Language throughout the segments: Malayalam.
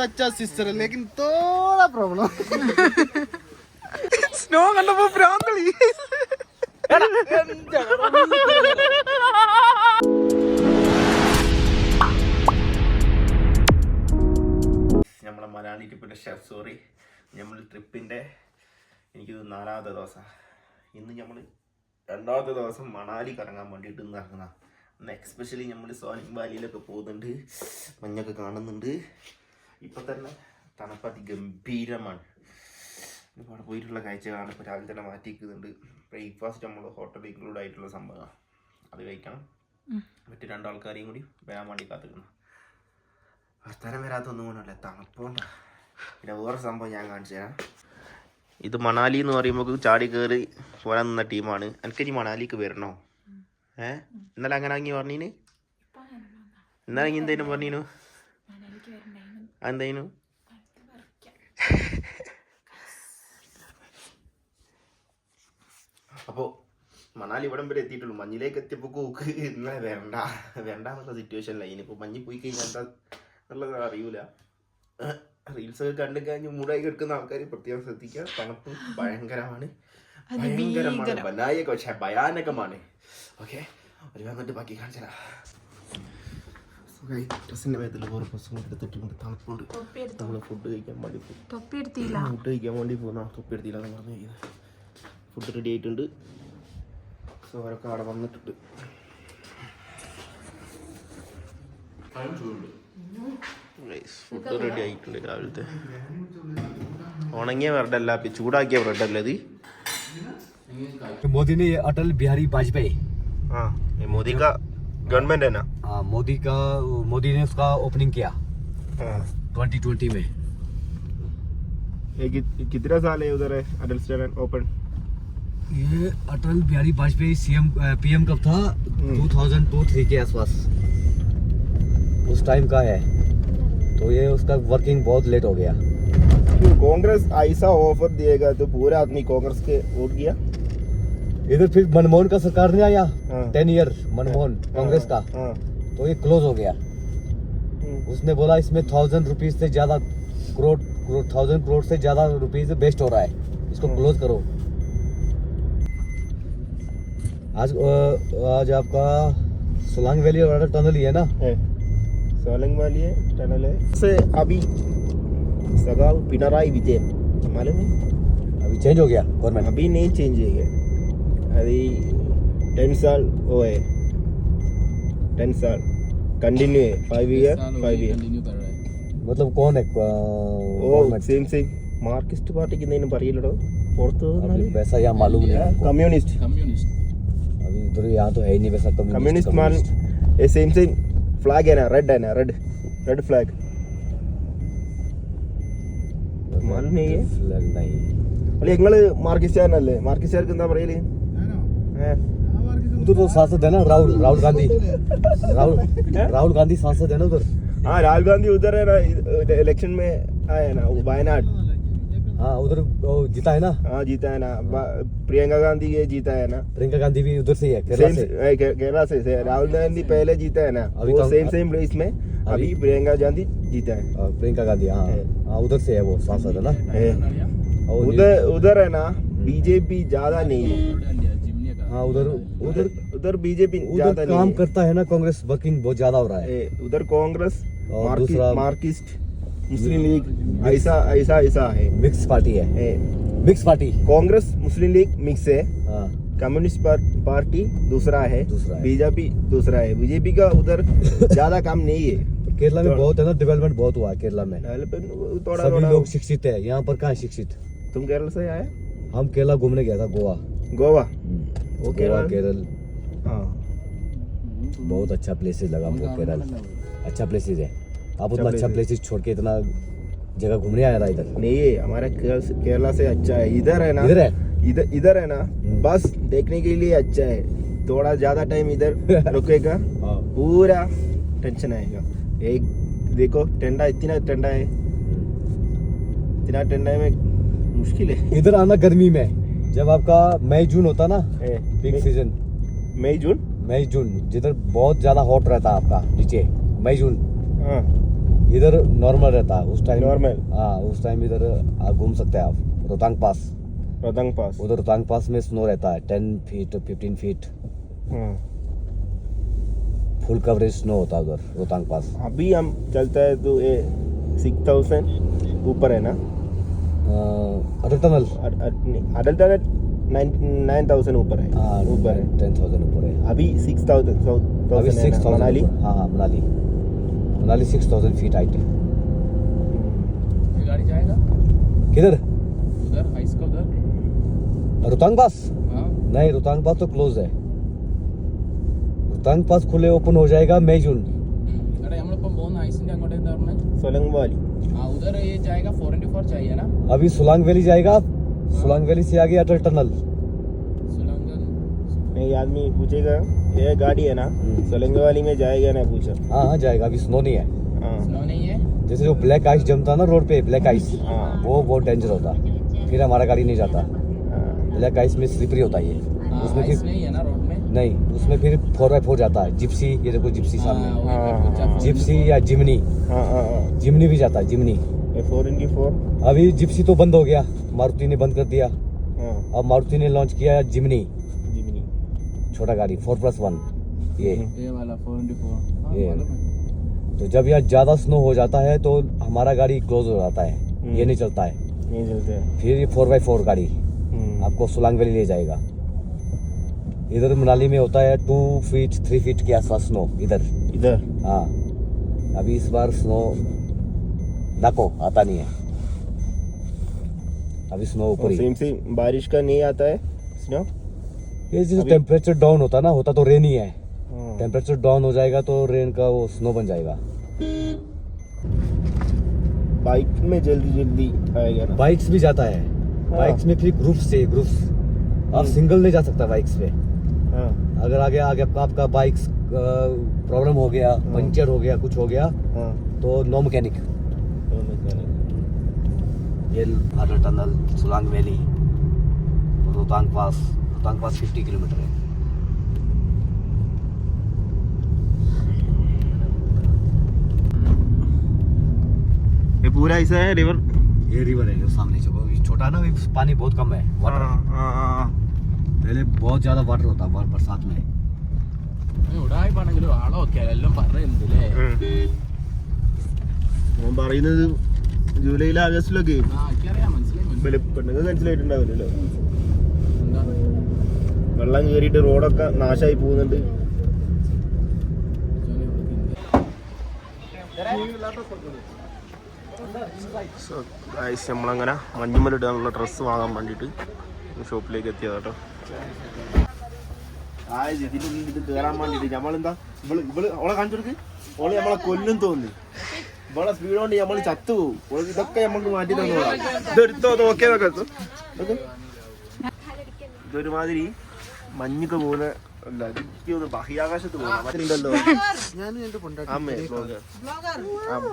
अच्छा सिस्टर है लेकिन थोड़ा प्रॉब्लम സ്നോ കണ്ടപ്പോ ഭ്രാന്തളി. നമ്മളെ മലയാളി ട്രിപ്പിൻ്റെ സോറി നമ്മൾ ട്രിപ്പിൻ്റെ എനിക്കിത് 4ാമത്തെ ദിവസം. ഇന്ന് നമ്മൾ 2ാമത്തെ ദിവസം മണാലി കറങ്ങാൻ വേണ്ടിയിട്ട് ഇന്ന് ഇറങ്ങുന്ന. ഇന്ന് എക്സ്പെഷ്യലി നമ്മൾ സോനിക് വാലിയിലൊക്കെ പോകുന്നുണ്ട്, മഞ്ഞൊക്കെ കാണുന്നുണ്ട്. ഇപ്പം തന്നെ തണുപ്പതി ഗംഭീരമാണ്. ഇവിടെ പോയിട്ടുള്ള കാഴ്ചകളാണ് ഇപ്പോൾ രാവിലെ തന്നെ മാറ്റിയിരിക്കുന്നുണ്ട്. ബ്രേക്ക്ഫാസ്റ്റ് നമ്മൾ ഹോട്ടലിൽ ഇൻക്ലൂഡ് ആയിട്ടുള്ള സംഭവമാണ്, അത് കഴിക്കണം. മറ്റ് 2 ആൾക്കാരെയും കൂടി വരാൻ വേണ്ടി കാത്തിക്കണം. വർത്താനം വരാത്തൊന്നും കൊണ്ടല്ല, തണുപ്പുകൊണ്ടാണ്. പിന്നെ വേറെ സംഭവം ഞാൻ കാണിച്ചു തരാം. ഇത് മണാലി എന്ന് പറയുമ്പോൾ ചാടി കയറി പോരാൻ നിന്ന ടീമാണ്. എനിക്ക് ഇനി മണാലിക്ക് വരണോ? ഇന്നലെ അങ്ങനെ അങ്ങി പറഞ്ഞീന്, ഇന്നലെ അങ്ങി എന്തേനും പറഞ്ഞീനു? എന്തേനു? അപ്പോൾ മണാലി ഇവിടം വരെ എത്തിയിട്ടുള്ളൂ. മഞ്ഞിലേക്ക് എത്തിയപ്പോൾ കൂക്ക് ഇന്നലെ വേണ്ടാന്നുള്ള സിറ്റുവേഷനിലാണ്. ഇനിയിപ്പോൾ മഞ്ഞ് പോയി കഴിഞ്ഞാൽ എന്താ എന്നുള്ളത് അറിയൂല. റീൽസൊക്കെ കണ്ടു കഴിഞ്ഞ് മൂടായി കിടക്കുന്ന ആൾക്കാർ പ്രത്യേകം ശ്രദ്ധിക്കുക. തണുപ്പ് ഭയങ്കരമാണ്, ഭയാനകമാണ്. ഓക്കെ, ഒരു വന്നിട്ട് ബാക്കി കാണിച്ചാ ഡ്രസ്സിൻ്റെ മേത്തിൽ ഓരോ പ്രശ്നം എടുത്തിട്ടുണ്ട്. തണുപ്പുണ്ട്. നമ്മൾ ഫുഡ് കഴിക്കാൻ വേണ്ടി പോകുന്ന തൊപ്പി എടുത്തില്ല എന്ന് പറഞ്ഞു കഴിഞ്ഞാൽ ഫുഡ് റെഡി ആയിട്ടുണ്ട്. സോ അവരൊക്കെ അവിടെ വന്നിട്ടുണ്ട്. ഫുഡ് റെഡി ആയിട്ടുണ്ട്. രാവിലത്തെ ഉണങ്ങിയ ബ്രെഡല്ല, ചൂടാക്കിയ ബ്രെഡല്ല ഇത്. मोदी ने अटल बिहारी वाजपेयी, हाँ ये मोदी का गवर्नमेंट है ना? हाँ मोदी ने उसका ओपनिंग किया 2020 में. ये कितना साल है उधर है अटल स्टेडियम ओपन? ये अटल बिहारी वाजपेयी पीएम कब था? 2002-3 के आसपास उस टाइम का है. तो ये उसका वर्किंग बहुत लेट हो गया. कांग्रेस ऐसा ऑफर दिएगा तो पूरा आदमी कांग्रेस के वोट किया. इधर फिर मनमोहन का सरकार नहीं आया 10 ईयर मनमोहन कांग्रेस का, तो ये क्लोज हो गया. उसने बोला इसमें 1000 रुपीज से ज्यादा करोड़ से ज्यादा रुपीज वेस्ट हो रहा है, इसको क्लोज करो. आज आपका सोलांग वैली वाला टनल ही है ना? सोलंग वाली है टनल है से अभी सगाव पिनराई विजयन मालूम है? अभी चेंज हो गया गवर्नमेंट. अभी नहीं चेंज है, अभी 10 साल वो है, 10 साल कंटिन्यू है, 5 ईयर मतलब कौन है सेम मार्क्सिस्ट पार्टी की नहीं പറയില്ലടോ പുറത്ത് वैसा यहाँ मालूम नहीं है. कम्युनिस्ट अभी इधर यहाँ तो है ही नहीं वैसा कम्युनिस्ट मान ये सेम फ्लैग है ना, रेड फ्लैग മാലൂം नहीं है. फ्लैग नहीं. അല്ല നിങ്ങൾ മാർക്സിസ്റ്റുകാരനല്ലേ? മാർക്സിസ്റ്റുകാർക്ക് എന്താ പറയല്? उधर तो सांसद है ना राहुल गांधी सांसद है ना उधर. हाँ राहुल गांधी उधर है ना, इलेक्शन में आया ना वायनाड. हाँ उधर जीता है ना. हाँ जीता है ना. प्रियंका गांधी ये जीता है ना. प्रियंका गांधी भी उधर से है, केरला से. राहुल गांधी पहले जीता है ना, वो सेम प्लेस में. अभी प्रियंका गांधी जीता है. प्रियंका गांधी हाँ उधर से है, वो सांसद है ना. उधर है ना बीजेपी ज्यादा नहीं है. हाँ उधर बीजेपी उधर काम करता है ना. कांग्रेस वर्किंग बहुत ज्यादा हो रहा है. उधर कांग्रेस मार्क्सिस्ट मुस्लिम लीग ऐसा है. मिक्स पार्टी है. Mix party. Congress Muslim League mix है. हाँ. कम्युनिस्ट पार्टी दूसरा है. बीजेपी दूसरा है. बीजेपी का उधर ज्यादा काम नहीं है. केरला में बहुत है ना, डेवलपमेंट बहुत हुआ है केरला में. सभी लोग शिक्षित है. यहाँ पर कहाँ शिक्षित? तुम केरल से आए? हम केरला घूमने गया था, गोवा. केरल हाँ बहुत अच्छा प्लेसेस लगा हमको. केरल अच्छा प्लेसेस है. आप उतना अच्छा प्लेसेस छोड़ के इतना जगह घूमने आया था इधर? नहीं है, हमारा केरला से अच्छा है. इधर है ना, इधर है ना बस देखने के लिए अच्छा है. थोड़ा ज्यादा टाइम इधर रुकेगा पूरा टेंशन आएगा. एक देखो ठंडा, इतना ठंडा है में मुश्किल है. इधर आना गर्मी में, जब आपका मई जून होता ना पीक सीजन. मई जून जिधर बहुत ज्यादा हॉट रहता है आपका नीचे, मई जून. इधर नॉर्मल रहता है उस टाइम। Normal? हाँ, उस टाइम इधर घूम सकते हैं आप। रोहतांग पास, रोहतांग पास। उधर रोहतांग पास में स्नो रहता है 10 फीट 15 फीट हाँ। फुल कवरेज स्नो होता है उधर रोहतांग पास। अभी हम चलता है तो ये 6000 ऊपर है ना? अटल टनल, अडल्ट टनल 9000 ऊपर है। हाँ ऊपर है। 10,000 ऊपर है अभी 6000 अभी। 6,000 मनाली। हाँ हाँ, मनाली 6,000 फीट हाइट है। ये गाड़ी जाएगा किधर? उधर हाइस का उधर। रोहतांग पास? हाँ नहीं, रोहतांग पास तो क्लोज है। रोहतांग पास खुले ओपन हो जाएगा मई जून। എടാ നമ്മളിപ്പോ പോകുന്ന ഐസിന്റെ അങ്ങോട്ട് എന്താ പറഞ്ഞത്? सोलंग वाली। हाँ उधर ये जाएगा 4x4 चाहिए ना? अभी सोलांग वैली जाएगा, सोलांग वैली से आगे अटल टनल। सुलंगन नहीं, आदमी पूछेगा ये गाड़ी है ना सोलंग वाली में जाएगा ना, पूछा। हाँ हाँ जाएगा, अभी स्नो नहीं है। हाँ स्नो नहीं है। जैसे जो ब्लैक आइस जमता है ना रोड पे, ब्लैक आइस, हाँ वो बहुत डेंजर होता है, फिर हमारा गाड़ी नहीं जाता। हाँ। ब्लैक आइस में स्लिपरी होता है ये। हाँ उसमें आइस फिर नहीं है ना रोड में। नहीं, उसमें फिर 4x4 जाता है। जिप्सी, ये देखो जिप्सी हाँ, सामने, वही हाँ, तो पूछा, हाँ। 4x4। जिप्सी या जिमनी, हाँ हाँ हाँ। जिमनी भी जाता है, जिमनी। ये 4x4। अभी जिप्सी तो बंद हो गया, मारुति ने बंद कर दिया। हाँ। अब मारुति ने लॉन्च किया है जिमनी, जिमनी। छोटा गाड़ी 4+1 ये। ये वाला 4x4। हाँ ये। मालूम है। तो जब यहाँ ज़्यादा स्नो हो जाता है तो हमारा गाड़ी क्लोज हो जाता है, ये नहीं चलता है। नहीं चलते हैं। फिर ये 4x4 गाड़ी आपको सोलांग वैली ले जाएगा। इधर मनाली में होता है 2 फीट 3 फीट के आसपास स्नो इधर। इधर। हाँ, अभी इस बार स्नो नाको आता नहीं है, अभी स्नो ऊपर ही। सेम सेम बारिश का नहीं आता है स्नो। ये जो अभी- टेम्परेचर डाउन होता है ना, होता तो रेन ही है। हाँ। टेम्परेचर डाउन हो जाएगा तो रेन का वो स्नो बन जाएगा। बाइक में जल्दी जल्दी आएगा ना। बाइक्स भी जाता है, बाइक्स में फिर ग्रुप्स से ग्रुप्स, आप सिंगल नहीं जा सकता बाइक्स पे। हाँ अगर आगे आगे आपका बाइक प्रॉब्लम हो गया, पंचर हो गया, कुछ हो गया, हाँ। तो नो मैकेनिक। ये अटल टनल, सोलांग वैली, रोहतांग पास 50 किलोमीटर है। ये पूरा ऐसा है रिवर। ये रिवर है जो सामने, जो छोटा ना, अभी पानी बहुत कम है वाटर। पहले बहुत ज्यादा वाटर होता है बरसात में। ഉടായിപ്പാണെങ്കിലും ആളൊക്കെ എല്ലാം പറയുന്നില്ലേ? ഞാൻ പറയുന്നത് ജൂലൈയിലും ആഗസ്റ്റിലൊക്കെ ആ എനിക്കറിയാം, മനസ്സിലായി. പെണ്ണുങ്ങൾ മനസ്സിലായിട്ടുണ്ടാവില്ലല്ലോ. എന്താ? വെള്ളം കയറിയിട്ട് റോഡൊക്കെ നാശമായി പോകുന്നുണ്ട്. സോ ഗൈസ്, നമ്മളങ്ങനെ മഞ്ഞുമലിടാനുള്ള ഡ്രസ്സ് വാങ്ങാൻ വേണ്ടിയിട്ട് ഷോപ്പിലേക്ക് എത്തിയതാ കേട്ടോ. ഇതിൻ്റെ ഉള്ളിൽ ഇത് കയറാൻ വേണ്ടിയിട്ട് നമ്മളെന്താ ഇവള് അവളെ കാണിച്ചു കൊടുക്ക്. ഓള് നമ്മളെ കൊല്ലും തോന്നി. ഇവളെ സ്പീഡ് കൊണ്ട് നമ്മൾ ചത്തുപോകും. ഇതൊക്കെ നമുക്ക് മാറ്റി തന്നോളാം. ഇതെടുത്തോ, അത് ഓക്കെ നോക്കാം. ഇതൊരുമാതിരി മഞ്ഞൊക്കെ പോകുന്ന അല്ല, എനിക്ക് തോന്നുന്നു ബഹിരാകാശത്ത് പോകുന്നുണ്ടല്ലോ. അമ്മേ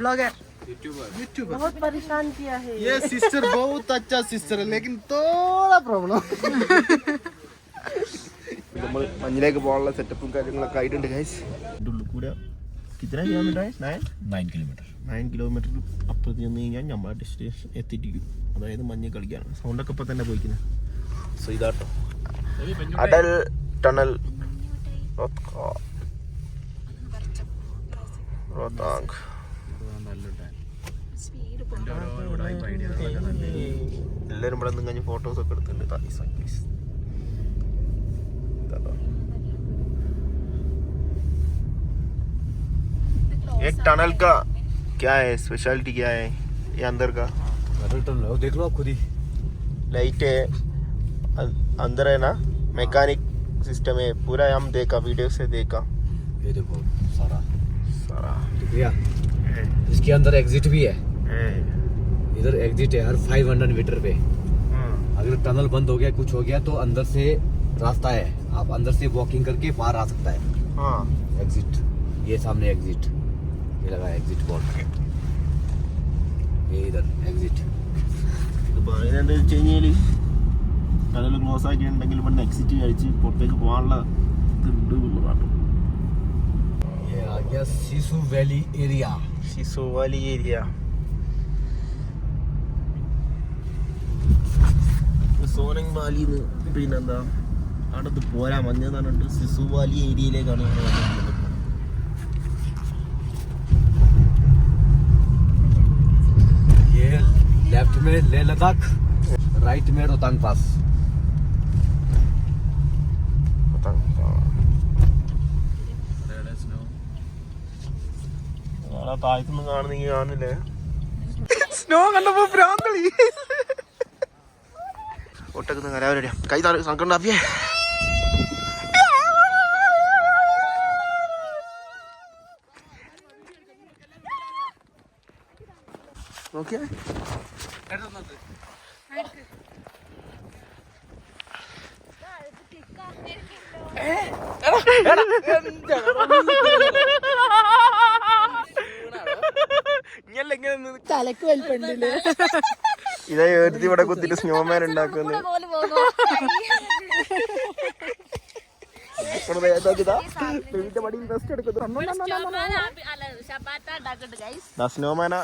ബ്ലോഗർ. बहुत परेशान किया है ये सिस्टर, बहुत अच्छा सिस्टर है लेकिन थोड़ा प्रॉब्लम। നമ്മൾ മഞ്ഞിലേക്ക് പോകാനുള്ള സെറ്റപ്പും കാര്യങ്ങളൊക്കെ ആയിട്ടുണ്ട് ഗൈസ്. ഇതിൻ്റെ ഉള്ളിൽ കൂടെ കിത്ര കിലോമീറ്റർ? 9 കിലോമീറ്റർ അപ്പുറത്ത് ചെന്ന് കഴിഞ്ഞാൽ നമ്മളെ ഡെസ്റ്റിനേഷൻ എത്തിയിരിക്കും. അതായത് മഞ്ഞ് കളിക്കാണ്. സൗണ്ടൊക്കെ ഇപ്പം തന്നെ പോയിക്കുന്നത്. സോ ഇതാട്ടോ അടൽ ടണൽ റോഹ്താങ്. എല്ലാവരും ഇവിടെ നിന്ന് കഴിഞ്ഞ് ഫോട്ടോസൊക്കെ എടുത്തിട്ടുണ്ട്. एक टनल का क्या है स्पेशलिटी, क्या है ये अंदर का? अटल टनल देख लो आप खुद ही, लाइट है अंदर है ना, मैकेनिक सिस्टम है पूरा. हम देखा वीडियो से देखा. ये देखो सारा सारा दिख गया। है, इसके अंदर एग्जिट भी है, है. इधर एग्जिट है हर 500 मीटर पे। हाँ, अगर टनल बंद हो गया, कुछ हो गया, तो अंदर से रास्ता है, आप अंदर से वॉकिंग करके बाहर आ सकता है। हाँ. एग्जिट, ये सामने एग्जिट, ये लगा एग्जिट बोर्ड, ये इधर एग्जिट। ഇത് പറയുന്നത് എന്താ വെച്ച് കഴിഞ്ഞാൽ ടണൽ ക്ലോസ് ആക്കിയിട്ടുണ്ടെങ്കിൽ ഇവിടെ എക്സിറ്റ് കഴിച്ച് പുറത്തേക്ക് പോകാനുള്ള ഇതുണ്ട് എന്നുള്ളതാണ്. ये आ गया Sissu valley area. Sissu valley area. Solang വാലിന്ന് പിന്നെന്താ അടുത്ത് പോരാ മഞ്ഞെന്ന് പറഞ്ഞിട്ട് സിസു വാലി ഏരിയയിലേക്കാണ് ഞങ്ങൾ വന്നിട്ടുള്ളത്. ये लेफ्ट में लेह लद्दाख, राइट में रोहतांग पास. താഴത്തുനിന്ന് കാണുന്നെങ്കിൽ കാണില്ലേ സ്നോ കണ്ടപ്പോ ഭ്രാന്തളി. ഒട്ടക്കുന്ന കലാപരിയാ കൈ സംക്കണ്ടാപ്പിയേ. നോക്കിയേ തലക്ക് വലിപ്പുണ്ടല്ലേ? ഇതേ എടുത്ത് ഇവിടെ കുത്തിട്ട് സ്നോമാൻ ഉണ്ടാക്കുന്നത്. Snowman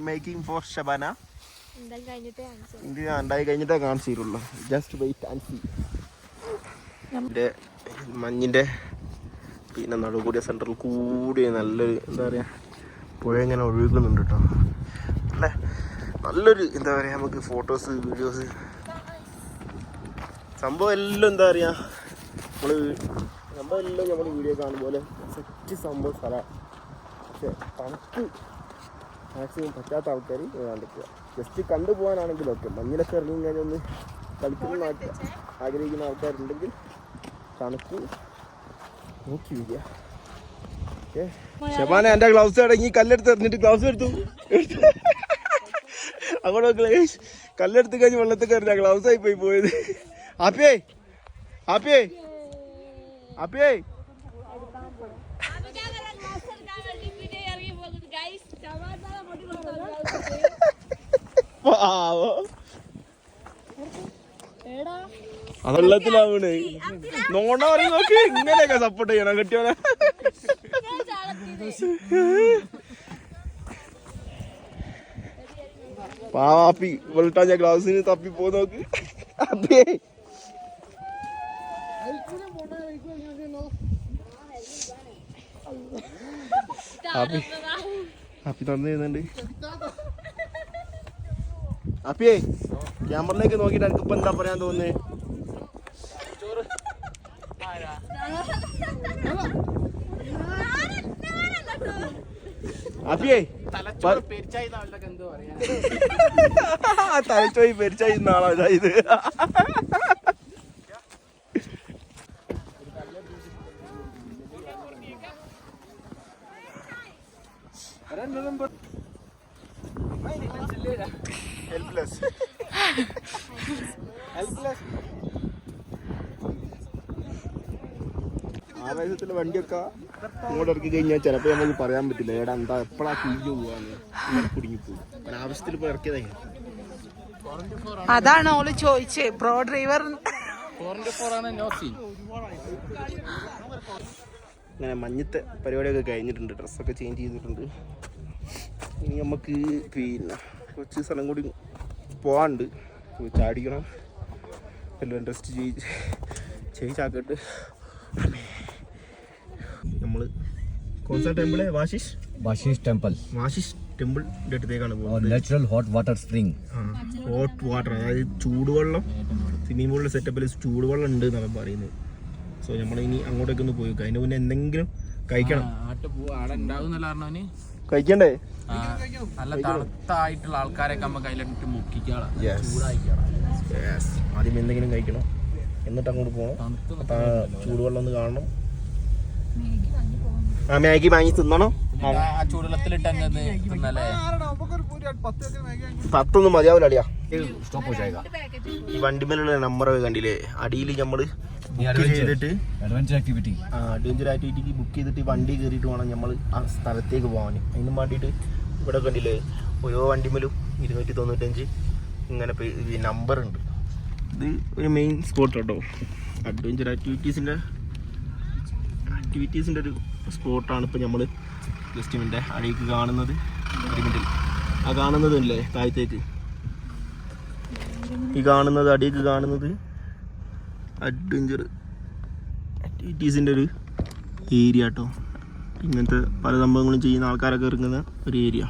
making for Shabana. ഇത് ഉണ്ടായി കഴിഞ്ഞിട്ടേ കാണിച്ചു തരുള്ളൂ. Just wait and see. എൻ്റെ മഞ്ഞിൻ്റെ പിന്നെ നടുകൂടിയ സെൻറ്ററിൽ കൂടിയ നല്ലൊരു എന്താ പറയുക പുഴ ഇങ്ങനെ ഒഴുകുന്നുണ്ട് കേട്ടോ. നല്ലൊരു എന്താ പറയുക നമുക്ക് ഫോട്ടോസ് വീഡിയോസ് സംഭവം എല്ലാം എന്താ പറയുക നമ്മൾ വീഡിയോ കാണുന്ന പോലെ സെറ്റ് സംഭവം സ്ഥലമാണ്. പക്ഷെ തണുപ്പ് മാക്സിമം പറ്റാത്ത ആൾക്കാർ കണ്ടിരിക്കുക. ജസ്റ്റ് കണ്ടുപോകാനാണെങ്കിലൊക്കെ മഞ്ഞിലൊക്കെ ഇറങ്ങി കഴിഞ്ഞൊന്ന് കളിക്കുന്ന ആഗ്രഹിക്കുന്ന ആൾക്കാരുണ്ടെങ്കിൽ തണുപ്പ് നോക്കി വരിക. ഷബാന എൻ്റെ ഗ്ലൗസ് അടങ്ങി കല്ലെടുത്ത് എറിഞ്ഞിട്ട് ഗ്ലൗസ് എടുത്തു അങ്ങോട്ട് കല്ലെടുത്ത് കഴിഞ്ഞ് വെള്ളത്തിൽ കയറില്ല ഗ്ലൗസ് ആയി പോയത്. ആപ്പിയേ ആപ്പിയേ ആപ്പിയേ വെള്ളത്തിലാവണേ നോണ പറയും നോക്കി ഇങ്ങനെയൊക്കെ സപ്പോർട്ട് ചെയ്യണം കെട്ടിയോനെ. പാപ്പി വെള്ളിട്ടാ ഞാൻ ഗ്ലാസിന് തപ്പി പോ നോക്ക്. ഹാപ്പി തുറന്നു ചെയ്യുന്നുണ്ട്. ഹാപ്പിയേ ക്യാമറയിലേക്ക് നോക്കിയിട്ട് എനിക്ക് ഇപ്പൊ എന്താ പറയാൻ തോന്നുന്നേ? ഹാപ്പിയേ തലച്ചോയി പെരിച്ചായി നാളോ ഇത്. ആവേശത്തില് വണ്ടിയൊക്കെ ഇങ്ങോട്ട് ഇറക്കി കഴിഞ്ഞാൽ ചിലപ്പോൾ നമുക്ക് പറയാൻ പറ്റില്ല ഏടാ എന്താ എപ്പോഴാ കുഴിഞ്ഞു പോവാന്ന്. ഇങ്ങനെ കുടുങ്ങിപ്പോവും. ആവശ്യത്തിൽ ഇപ്പോൾ ഇറക്കിയതായി. അതാണ് ഓള് ചോദിച്ചേ പ്രോ ഡ്രൈവർ. അങ്ങനെ മഞ്ഞത്തെ പരിപാടിയൊക്കെ കഴിഞ്ഞിട്ടുണ്ട്. ഡ്രസ്സൊക്കെ ചേഞ്ച് ചെയ്തിട്ടുണ്ട്. ഇനി നമുക്ക് പിന്നെ കുറച്ച് സ്ഥലം കൂടി പോകാനുണ്ട്. ചാടിക്കണം എല്ലാം റെസ്റ്റ് ചെയ്യിച്ചാക്കിട്ട് നമ്മൾ കോൺസെർട്ട് ടെമ്പിള് वाशिष टेम्पल ടെമ്പിളിൻ്റെ അടുത്തേക്കാണ് और പോകുന്നത്. Natural hot water spring. Hot water അതായത് ചൂടുവെള്ളം സ്വിമ്മിംഗ് പൂളിൻ്റെ സെറ്റപ്പിൽ ചൂടുവെള്ളം ഉണ്ട് എന്നാണ് പറയുന്നത്. സോ നമ്മളിനി അങ്ങോട്ടേക്ക് ഒന്ന് പോയി നോക്കാം. അതിന് മുന്നേ എന്തെങ്കിലും കഴിക്കണം. കഴിക്കണ്ടേ? നല്ല തണുത്തായിട്ടുള്ള ആൾക്കാരൊക്കെ നമുക്ക് അതിലിട്ട് മുക്കിക്കാളാം. ആദ്യം എന്തെങ്കിലും കഴിക്കണം എന്നിട്ട് അങ്ങോട്ട് പോകണം. ചൂടുവെള്ളം ഒന്ന് കാണണം. ആ മാഗി വാങ്ങി തിന്നണം. ചൂടുവെള്ളത്തിലിട്ട് തിന്നല്ലേ? 10 ഒന്നും മതിയാവില്ല അടിയാ. स्टॉप हो जाएगा. ഈ വണ്ടിമേലുള്ള നമ്പറൊക്കെ കണ്ടില്ലേ? അടിയിൽ നമ്മള് ബുക്ക് ചെയ്തിട്ട് एडवेंचर एक्टिविटी. അഡ്വഞ്ചർ ആക്ടിവിറ്റിക്ക് ബുക്ക് ചെയ്തിട്ട് വണ്ടി കയറിയിട്ട് വേണം നമ്മൾ ആ സ്ഥലത്തേക്ക് പോകാൻ. അതിന് വേണ്ടിയിട്ട് ഇവിടെ കണ്ടില്ലേ ഓരോ വണ്ടിമേലും 295 ഇങ്ങനെ നമ്പർ ഉണ്ട്. ഇത് ഒരു മെയിൻ സ്പോട്ട് കേട്ടോ. അഡ്വഞ്ചർ ആക്ടിവിറ്റീസിൻ്റെ ഒരു സ്പോട്ടാണ് ഇപ്പോൾ നമ്മൾ ജസ്റ്റ് ഇതിൻ്റെ അടിയിലേക്ക് കാണുന്നത്. അഗ്രിമെന്റിൽ. ആ കാണുന്നതല്ലേ താഴത്തേക്ക്, ഈ കാണുന്നത് അടിയേക്ക് കാണുന്നത് അഡ്വഞ്ചർ ആക്ടിവിറ്റീസിൻ്റെ ഒരു ഏരിയ കേട്ടോ. ഇങ്ങനത്തെ പല സംഭവങ്ങളും ചെയ്യുന്ന ആൾക്കാരൊക്കെ ഇറങ്ങുന്ന ഒരു ഏരിയ.